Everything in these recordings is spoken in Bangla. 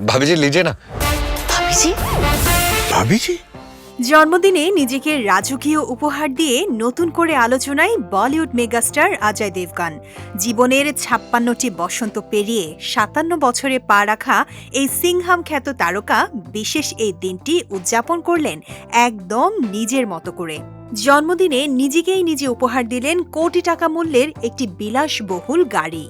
भाभी जी लीजिए ना। भाभी जी? भाभी जी? জন্মদিনে নিজেকে রাজকীয় উপহার দিয়ে নতুন করে আলোচনায় বলিউড মেগাস্টার অজয় দেবগন। জীবনের ৫৬টি বসন্ত পেরিয়ে ৫৭ বছরে পা রাখা এই সিংহাম খ্যাত তারকা বিশেষ এই দিনটি উদযাপন করলেন একদম নিজের মতো করে। জন্মদিনে নিজেকেই নিজে উপহার দিলেন কোটি টাকা মূল্যের একটি বিলাসবহুল গাড়ি।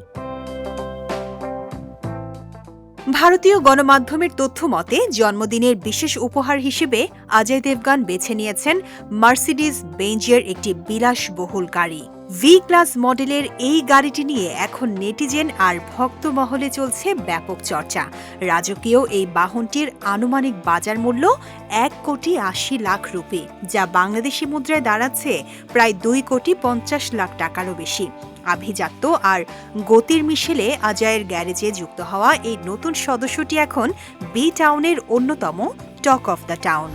ভারতীয় গণমাধ্যমের তথ্য মতে জন্মদিনের বিশেষ উপহার হিসেবে অজয় দেবগন বেছে নিয়েছেন মার্সিডিজ বেঞ্জের একটি বিলাসবহুল গাড়ি। ভি ক্লাস মডেলের এই গাড়িটি নিয়ে এখন নেটিজেন আর ভক্ত মহলে চলছে ব্যাপক চর্চা। রাজকীয় এই বাহনটির আনুমানিক বাজার মূল্য ১,৮০,০০,০০০ রুপি, যা বাংলাদেশি মুদ্রায় দাঁড়াচ্ছে প্রায় ২,৫০,০০,০০০ টাকারও বেশি। আভিজাত্য আর গতির মিশেলে অজয়ের গ্যারেজে যুক্ত হওয়া এই নতুন সদস্যটি এখন বি টাউনের অন্যতম টক অফ দ্য টাউন।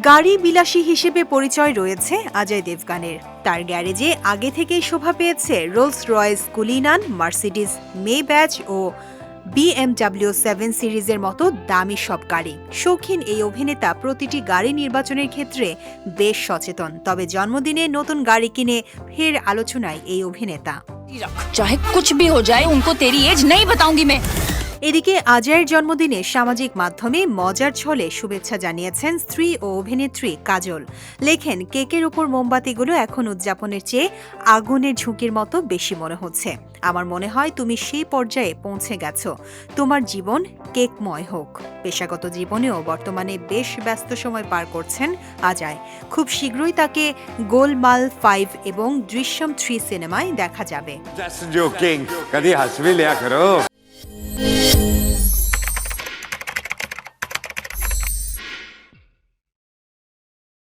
গাড়ি বিলাসী হিসেবে পরিচয় রয়েছে অজয় দেবগনের। তার গ্যারেজে আগে থেকেই শোভা পেয়েছে রোলস রয়েস কুলিনান, মার্সিডিজ মেব্যাচ ও BMW 7 সিরিজের মতো দামি সব গাড়ি। শৌখিন এই অভিনেতা প্রতিটি গাড়ি নির্বাচনের ক্ষেত্রে বেশ সচেতন। তবে জন্মদিনে নতুন গাড়ি কিনে ফের আলোচনায় এই অভিনেতা। चाहे कुछ भी हो जाए उनको तेरी एज नहीं बताऊंगी मैं। এদিকে অজয়ের জন্মদিনে সামাজিক মাধ্যমে মজার ছলে শুভেচ্ছা জানিয়েছেন স্ত্রী ও অভিনেত্রী কাজল। লেখেন, কেকের উপর মোমবাতিগুলো এখন উদযাপনের চেয়ে আগুনের ঝুঁকির মতো বেশি মনে হচ্ছে। আমার মনে হয় তুমি সেই পর্যায়ে পৌঁছে গেছো। তোমার জীবন কেকময় হোক। পেশাগত জীবনেও বর্তমানে বেশ ব্যস্ত সময় পার করছেন অজয়। খুব শীঘ্রই তাকে গোলমাল 5 এবং দৃশ্যম 3 সিনেমায় দেখা যাবে। Just joking. कभी हंस भी लिया करो।